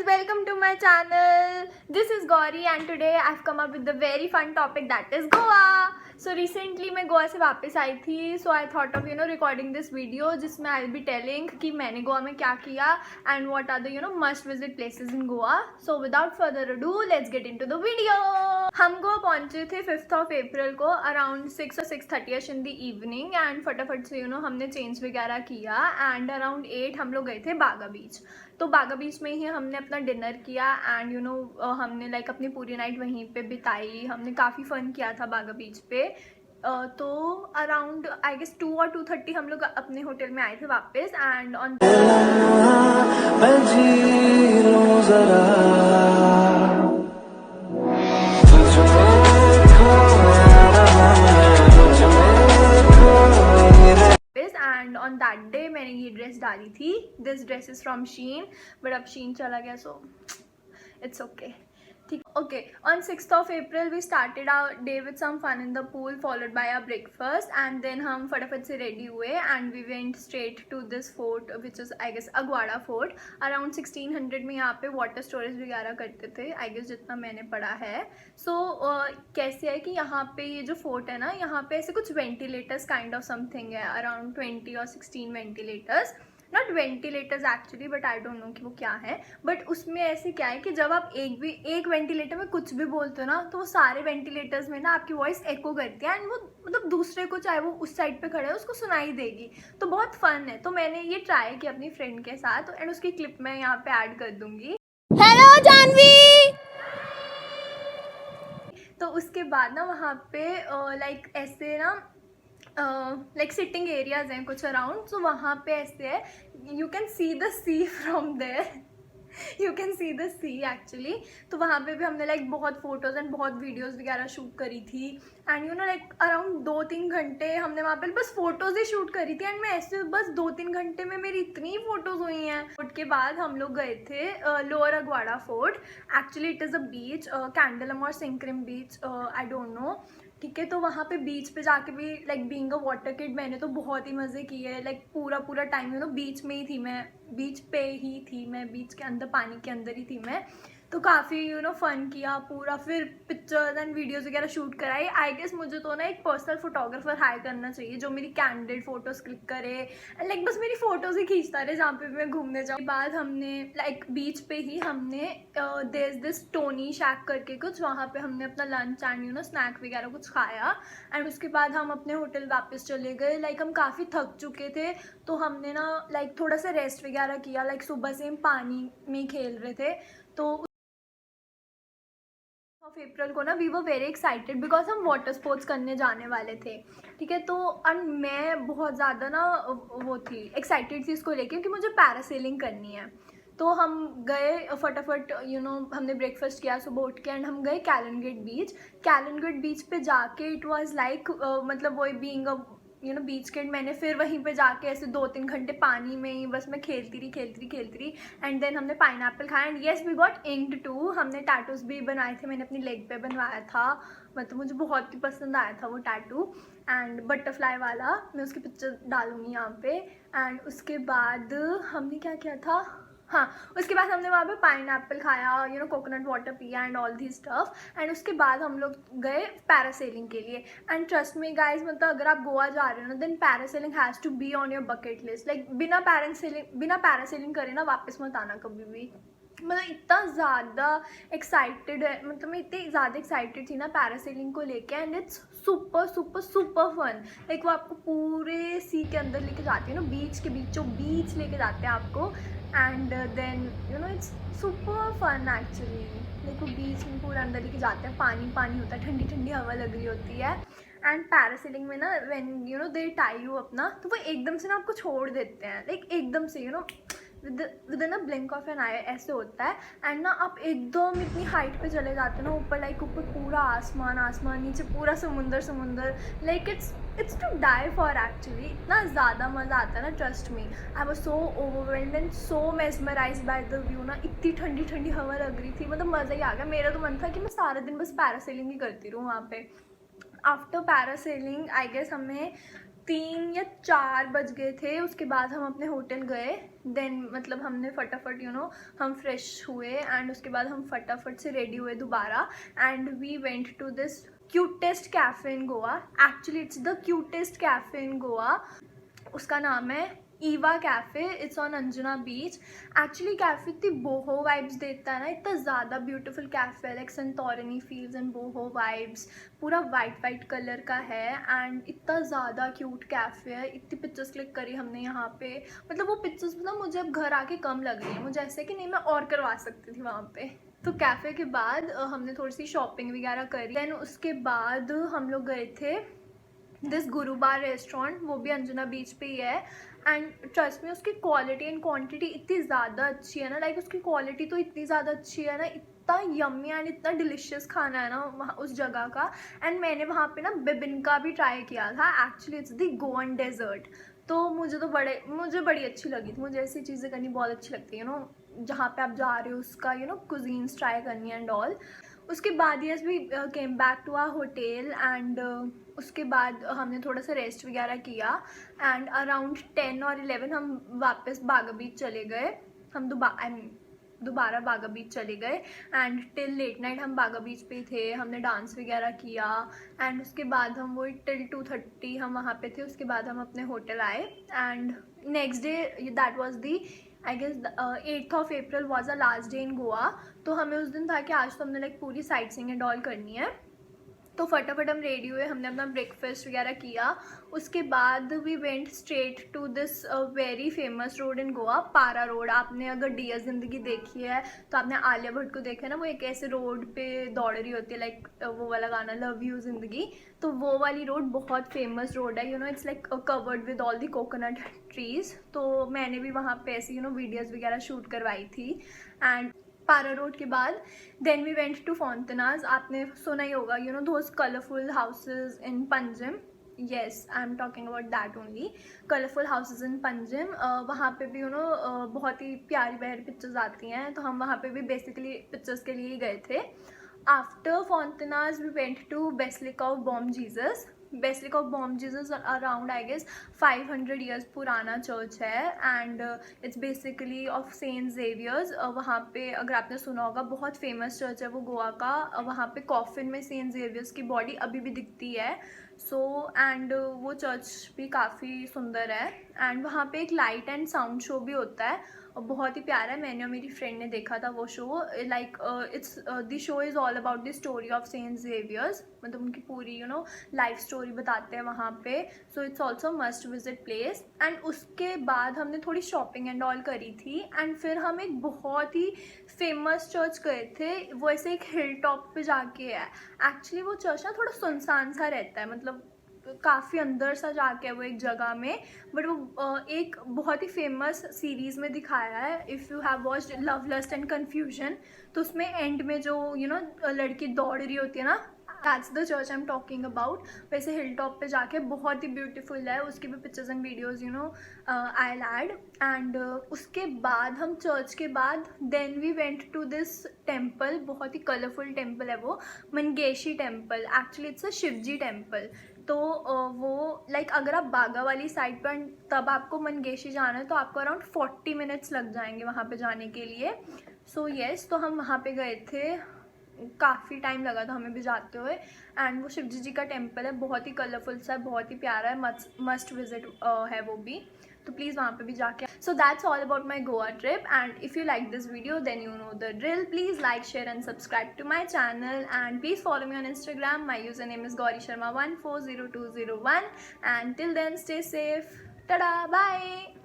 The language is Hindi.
guys, welcome to my channel. This is Gauri and today I've come up with a very fun topic that is Goa. So recently मैं गोवा से वापस आई थी, so I thought of recording this video जिसमें I'll be telling कि मैंने गोवा में क्या किया and what are the must visit places in Goa. So without further ado, let's get into the video. हम गोवा पहुंचे थे 5th of April को around 6 or 6:30 in the evening and फटाफट से हमने चेंज वगैरह किया and around 8 हम लोग गए थे बागा बीच. तो बागा बीच में ही हमने अपना डिनर किया एंड हमने लाइक अपनी पूरी नाइट वहीं पे बिताई. हमने काफ़ी फ़न किया था बागा बीच पे. तो अराउंड आई गेस 2 और 2:30 हम लोग अपने होटल में आए थे वापस and on and on that day मैंने ये ड्रेस डाली थी. This dress is from Shein but अब शीन चला गया सो इट्स ओके. ठीक okay. On 6th of April we started our day with some fun in the pool followed by our breakfast and then हम फटाफट से रेडी हुए and we went straight to this fort which is I guess Aguada fort. Around 1600 में यहाँ पे वाटर स्टोरेज वगैरह करते थे आई गेस जितना मैंने पढ़ा है. सो कैसे है कि यहाँ पे ये जो फोर्ट है ना, यहाँ पे ऐसे कुछ वेंटिलेटर्स काइंड ऑफ समथिंग है. अराउंड 20 और 16 ventilators, not ventilators actually but I don't know कि वो क्या है. बट उसमें ऐसे क्या है कि जब आप एक वेंटिलेटर में कुछ भी बोलते हो ना तो वो सारे वेंटिलेटर्स में ना आपकी वॉइस एको करती है एंड वो मतलब दूसरे को चाहे वो उस साइड पे खड़ा है उसको सुनाई देगी. तो बहुत फन है. तो मैंने ये ट्राई किया अपनी फ्रेंड के साथ एंड उसकी क्लिप मैं यहाँ पे ऐड कर दूंगी. हेलो जानवी. तो उसके बाद ना वहाँ पे लाइक ऐसे ना लाइक सिटिंग एरियाज हैं कुछ अराउंड. सो वहाँ पे ऐसे है you can see the sea from there. You can see the sea actually. तो वहाँ पे भी हमने लाइक बहुत फोटोज़ एंड बहुत वीडियोज़ वगैरह शूट करी थी एंड लाइक अराउंड 2-3 घंटे हमने वहाँ पे बस फोटोज़ ही शूट करी थी एंड मैं ऐसे बस 2-3 घंटे में मेरी इतनी फ़ोटोज़ हुई हैं. फोर्ट के बाद हम लोग गए थे lower Aguada fort. Actually it is a beach, Candolim और सिंक्रिम बीच, आई डोंट नो. ठीक है. तो वहाँ पे बीच पे जाके भी like being a water kid मैंने तो बहुत ही मज़े किए. लाइक पूरा टाइम बीच में ही थी मैं, बीच पे ही थी मैं, बीच के अंदर पानी के अंदर ही थी मैं. तो काफ़ी फ़न किया पूरा. फिर पिक्चर्स एंड वीडियोज़ वगैरह शूट कराई. आई गेस मुझे तो ना एक पर्सनल फोटोग्राफर हायर करना चाहिए जो मेरी कैंडिड फ़ोटोज़ क्लिक करे एंड लाइक बस मेरी फ़ोटोज़ ही खींचता रहे जहाँ पे मैं घूमने जाऊँ. बाद हमने लाइक बीच पे ही हमने देयर इज़ दिस टोनी शैक करके कुछ, वहाँ पे हमने अपना लंच एंड स्नैक वगैरह कुछ खाया एंड उसके बाद हम अपने होटल वापस चले गए. लाइक हम काफ़ी थक चुके थे तो हमने ना लाइक थोड़ा सा रेस्ट वगैरह किया. लाइक सुबह से हम पानी में खेल रहे थे. तो ऑफ अप्रैल को ना we were very excited because हम वाटर स्पोर्ट्स करने जाने वाले थे. ठीक है. तो एंड मैं बहुत ज़्यादा ना वो थी, एक्साइटेड थी इसको लेके क्योंकि मुझे पैरासेलिंग करनी है. तो हम गए फटाफट हमने ब्रेकफास्ट किया सुबह उठ के एंड हम गए कैलन गेट बीच. कैलन गेट बीच पे जाके इट वाज लाइक मतलब वही बीइंग अ बीच किड. मैंने फिर वहीं पे जाके ऐसे 2-3 घंटे पानी में ही बस मैं खेलती रही एंड देन हमने पाइनएप्पल खाया and yes we got inked too. हमने टैटूज भी बनाए थे. मैंने अपनी लेग पे बनवाया था, मतलब मुझे बहुत ही पसंद आया था वो टैटू एंड बटरफ्लाई वाला. मैं उसकी पिक्चर डालूंगी यहाँ पे. एंड उसके बाद हमने क्या किया था, हाँ उसके बाद हमने वहाँ पे पाइनएप्पल खाया, कोकोनट वाटर पिया and all the stuff. And उसके बाद हम लोग गए पैरासेलिंग के लिए. एंड ट्रस्ट मी गाइज, मतलब अगर आप गोवा जा रहे हो ना then parasailing has to be on your bucket list. Like बिना पैरासेलिंग करे ना वापस मत आना कभी भी. मतलब इतना ज़्यादा एक्साइटेड है, मतलब मैं इतनी ज़्यादा एक्साइटेड थी ना पैरासेलिंग को लेके and it's super fun. Like वो आपको पूरे सी के अंदर लेके जाते हैं ना, बीच के बीचों बीच लेके जाते हैं आपको and then it's super fun actually. Like वो बीच में पूरा अंदर लेके जाते हैं, पानी होता है, ठंडी हवा लग रही होती है. एंड पैरासेलिंग में ना व्हेन दे टाई यू अपना तो वो एकदम से ना आपको छोड़ देते हैं. लाइक एकदम से within a blink of an eye ऐसे होता है एंड ना आप एकदम इतनी हाइट पे चले जाते हैं ना, ऊपर लाइक ऊपर पूरा आसमान, नीचे पूरा समुंदर. Like it's to die for actually. इतना ज़्यादा मज़ा आता है ना, trust me. I was so overwhelmed and so mesmerised by the view ना. इतनी ठंडी हवा लग रही थी, मतलब मज़ा ही आ गया. मेरा तो मन था कि मैं सारा दिन बस पैरासेलिंग ही करती रहूँ वहाँ पे. आफ्टर पैरासेलिंग आई गेस हमें 3 या 4 बज गए थे। उसके बाद हम अपने होटल गए। देन मतलब हमने फटाफट हम फ्रेश हुए एंड उसके बाद हम फटाफट से रेडी हुए दोबारा and we went to this cutest cafe in Goa. Actually it's the cutest cafe in Goa. उसका नाम है Eva cafe. It's on Anjuna beach. Actually cafe इतनी बोहो वाइब्स देता है ना, इतना ज़्यादा ब्यूटीफुल कैफ़े है, like Santorini feels and boho vibes. पूरा वाइट कलर का है एंड इतना ज़्यादा क्यूट कैफ़े है। इतनी पिक्चर्स क्लिक करी हमने यहाँ पे, मतलब वो पिक्चर्स ना मुझे अब घर आके कम लग रही है। मुझे ऐसे कि नहीं, मैं और करवा सकती थी वहाँ पे। तो कैफ़े के बाद हमने थोड़ी सी शॉपिंग वगैरह करी। दैन उसके बाद हम लोग गए थे दिस गुरुबार रेस्टोरेंट, वो भी अंजुना बीच पे ही है। एंड ट्रस्ट में उसकी क्वालिटी एंड क्वांटिटी इतनी ज़्यादा अच्छी है ना, लाइक उसकी क्वालिटी तो इतनी ज़्यादा अच्छी है ना, इतना यम्मी एंड इतना डिलिशियस खाना है ना वहाँ उस जगह का। एंड मैंने वहाँ पे ना बिबिनका भी ट्राई किया था। Actually it's the Goan dessert. तो मुझे बड़ी अच्छी लगी थी। मुझे ऐसी चीज़ें करनी बहुत अच्छी लगती है जहाँ पे आप जा रहे हो उसका कुजीन्स ट्राई करनी एंड ऑल। उसके बाद yes we came back to our hotel एंड उसके बाद हमने थोड़ा सा रेस्ट वगैरह किया एंड अराउंड 10 और 11 हम वापस बागा बीच चले गए। हम दोबारा बागा बीच चले गए एंड टिल लेट नाइट हम बागा बीच पे थे। हमने डांस वगैरह किया एंड उसके बाद हम वही टिल 2:30 हम वहाँ पे थे। उसके बाद हम अपने होटल आए and next day that was the I guess 8th of April was a last day in Goa. तो हमें उस दिन था कि आज तो हमने लाइक पूरी साइट सीइंग एंड ऑल करनी है। तो फटाफट हम रेडी हुए, हमने अपना ब्रेकफास्ट वगैरह किया। उसके बाद we went straight to this very famous road in Goa, Parra road. आपने अगर डियर ज़िंदगी देखी है तो आपने आलिया भट्ट को देखा है ना, वो एक ऐसे रोड पे दौड़ रही होती है, लाइक वो वाला गाना लव यू ज़िंदगी। तो वो वाली रोड बहुत फेमस रोड है। It's like covered with all the coconut trees. तो मैंने भी वहाँ पे ऐसी वीडियोज़ वगैरह शूट करवाई थी। एंड पारा रोड के बाद देन वी वेंट टू फॉन्टनाज। आपने सुना ही होगा those colourful houses in Panjim. Yes, I am talking about that only, colourful houses in Panjim. वहाँ पे भी बहुत ही प्यारी प्यारी पिक्चर्स आती हैं। तो हम वहाँ पे भी बेसिकली पिक्चर्स के लिए ही गए थे। After Fontainhas we went to basilica of Bom Jesus. Basilica of Bom Jesus around I guess 500 years पुराना चर्च है and it's basically of Saint Xavier's. वहाँ पे अगर आपने सुना होगा, बहुत फेमस चर्च है वो गोवा का। वहाँ पे कॉफिन में सेंट जेवियर्स की बॉडी अभी भी दिखती है। एंड वो चर्च भी काफ़ी सुंदर है एंड वहाँ पे एक लाइट एंड साउंड शो भी होता है और बहुत ही प्यारा है। मैंने और मेरी फ्रेंड ने देखा था वो शो। Like it's the show is all about the story of Saint Xavier's, मतलब उनकी पूरी लाइफ स्टोरी बताते हैं वहाँ पे। So it's also must visit place. And उसके बाद हमने थोड़ी शॉपिंग एंड ऑल करी थी एंड फिर हम एक बहुत ही फेमस चर्च गए थे। वो ऐसे एक हिल टॉप पे जाके है। एक्चुअली वो चर्च ना थोड़ा सुनसान सा रहता है, मतलब काफ़ी अंदर सा जाके है वो एक जगह में। बट वो एक बहुत ही फेमस सीरीज़ में दिखाया है। If you have watched Love Lust and Confusion, तो उसमें एंड में जो लड़की दौड़ रही होती है ना, that's the church I am talking about. वैसे हिल टॉप पे जाके बहुत ही ब्यूटीफुल है। उसकी भी pictures and videos I will add. And उसके बाद हम चर्च के बाद then we went to this temple. बहुत ही कलरफुल टेम्पल है वो, Mangeshi temple. Actually it's a Shivji temple. तो वो लाइक अगर आप बागा वाली साइड पर तब आपको मनगेशी जाना है तो आपको अराउंड 40 मिनट्स लग जाएंगे वहाँ पे जाने के लिए। सो येस, तो हम वहाँ पे गए थे, काफ़ी टाइम लगा था हमें भी जाते हुए। एंड वो शिवजी जी का टेम्पल है, बहुत ही कलरफुल सा, बहुत ही प्यारा है, मस्ट विजिट है वो भी। तो प्लीज़ वहाँ पे भी जाके। So that's all about my Goa trip and if you like this video then you know the drill. Please like, share and subscribe to my channel and please follow me on Instagram. My username is Gauri Sharma 1400201 and till then stay safe. Tada, bye.